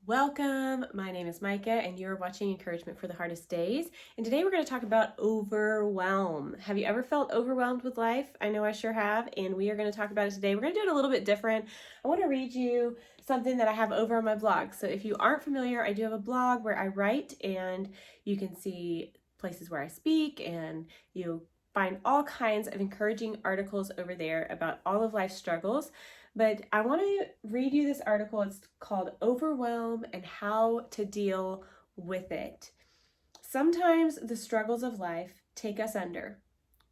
Welcome. My name is Micah, and you're watching Encouragement for the Hardest Days. And today we're going to talk about overwhelm. Have you ever felt overwhelmed with life? I know I sure have, and we are going to talk about it today. We're going to do it a little bit different. I want to read you something that I have over on my blog. So if you aren't familiar, I do have a blog where I write, and you can see places where I speak, and you find all kinds of encouraging articles over there about all of life's struggles. But I want to read you this article. It's called Overwhelm and How to Deal with It. Sometimes the struggles of life take us under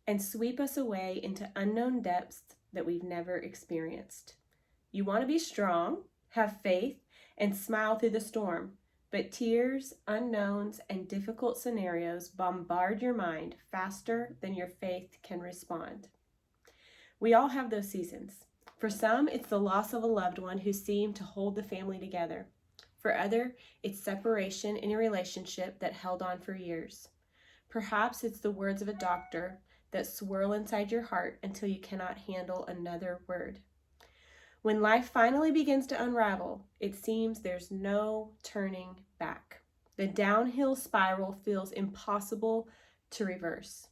and sweep us away into unknown depths that we've never experienced. You want to be strong, have faith, and smile through the storm, but tears, unknowns, and difficult scenarios bombard your mind faster than your faith can respond. We all have those seasons. For some, it's the loss of a loved one who seemed to hold the family together. For others, it's separation in a relationship that held on for years. Perhaps it's the words of a doctor that swirl inside your heart until you cannot handle another word. When life finally begins to unravel, it seems there's no turning back. The downhill spiral feels impossible to reverse.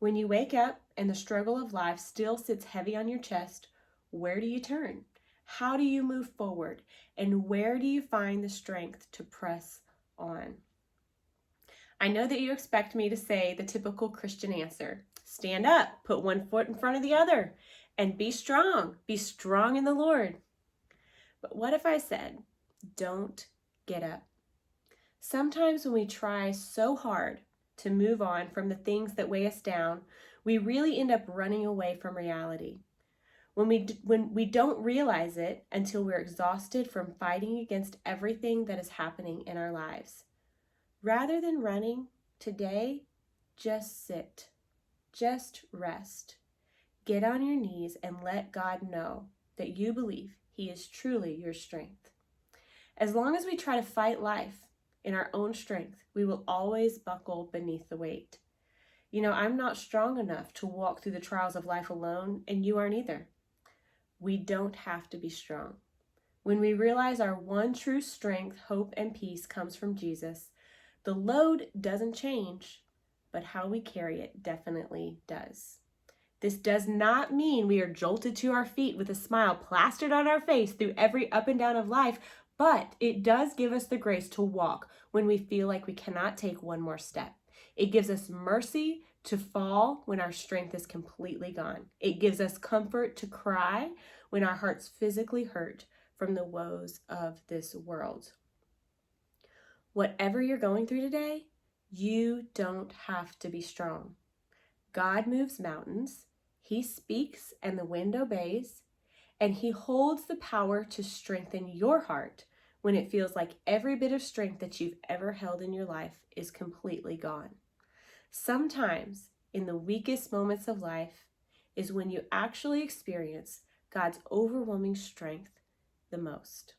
When you wake up and the struggle of life still sits heavy on your chest, where do you turn? How do you move forward? And where do you find the strength to press on? I know that you expect me to say the typical Christian answer. Stand up, put one foot in front of the other, and be strong. Be strong in the Lord. But what if I said, don't get up? Sometimes when we try so hard to move on from the things that weigh us down, we really end up running away from reality. When we don't realize it until we're exhausted from fighting against everything that is happening in our lives. Rather than running, today, just sit. Just rest. Get on your knees and let God know that you believe He is truly your strength. As long as we try to fight life in our own strength, we will always buckle beneath the weight. I'm not strong enough to walk through the trials of life alone, and you aren't either. We don't have to be strong. When we realize our one true strength, hope, and peace comes from Jesus, the load doesn't change, but how we carry it definitely does. This does not mean we are jolted to our feet with a smile plastered on our face through every up and down of life, but it does give us the grace to walk when we feel like we cannot take one more step. It gives us mercy to fall when our strength is completely gone. It gives us comfort to cry when our hearts physically hurt from the woes of this world. Whatever you're going through today, you don't have to be strong. God moves mountains. He speaks and the wind obeys, and He holds the power to strengthen your heart when it feels like every bit of strength that you've ever held in your life is completely gone. Sometimes, in the weakest moments of life, is when you actually experience God's overwhelming strength the most.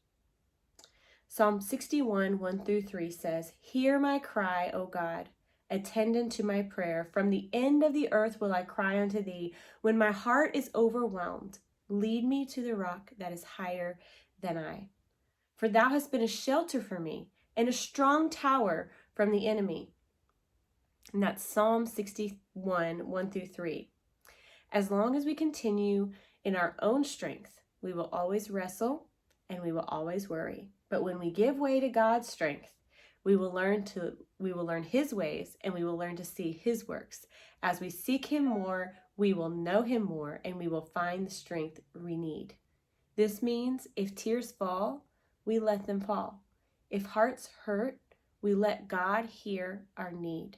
Psalm 61, 1-3 says, "Hear my cry, O God. Attend unto my prayer. From the end of the earth will I cry unto thee. When my heart is overwhelmed, lead me to the rock that is higher than I. For thou hast been a shelter for me and a strong tower from the enemy." And that's Psalm 61, 1-3. As long as we continue in our own strength, we will always wrestle and we will always worry. But when we give way to God's strength, we will learn His ways, and we will learn to see His works. As we seek Him more, we will know Him more, and we will find the strength we need. This means if tears fall, we let them fall. If hearts hurt, we let God hear our need.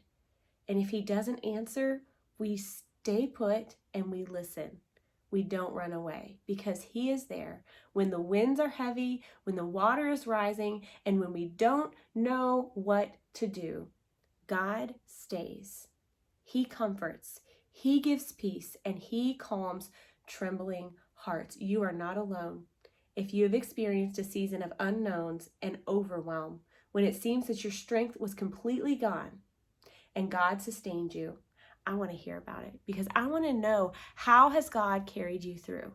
And if He doesn't answer, we stay put and we listen. We don't run away, because He is there when the winds are heavy, when the water is rising, and when we don't know what to do. God stays. He comforts. He gives peace, and He calms trembling hearts. You are not alone. If you have experienced a season of unknowns and overwhelm, when it seems that your strength was completely gone and God sustained you, I want to hear about it, because I want to know, how has God carried you through?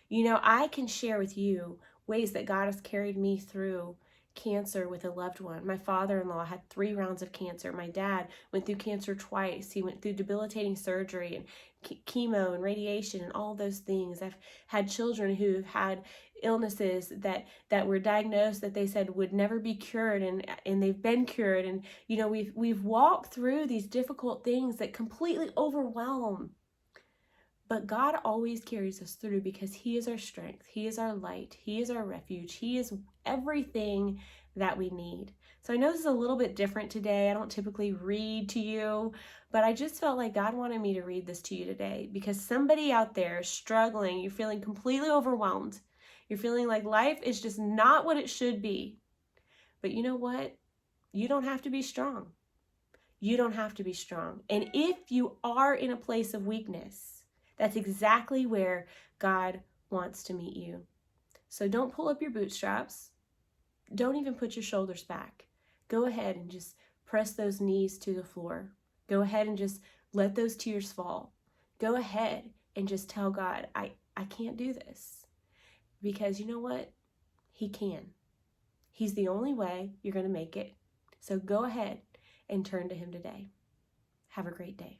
I can share with you ways that God has carried me through cancer with a loved one. My father-in-law had 3 rounds of cancer. My dad went through cancer twice. He went through debilitating surgery and chemo and radiation and all those things. I've had children who've had illnesses that were diagnosed that they said would never be cured, and they've been cured. And we've walked through these difficult things that completely overwhelm. But God always carries us through because He is our strength. He is our light. He is our refuge. He is everything that we need. So I know this is a little bit different today. I don't typically read to you, but I just felt like God wanted me to read this to you today because somebody out there is struggling. You're feeling completely overwhelmed. You're feeling like life is just not what it should be. But you know what? You don't have to be strong. You don't have to be strong. And if you are in a place of weakness, that's exactly where God wants to meet you. So don't pull up your bootstraps. Don't even put your shoulders back. Go ahead and just press those knees to the floor. Go ahead and just let those tears fall. Go ahead and just tell God, I can't do this. Because you know what? He can. He's the only way you're going to make it. So go ahead and turn to Him today. Have a great day.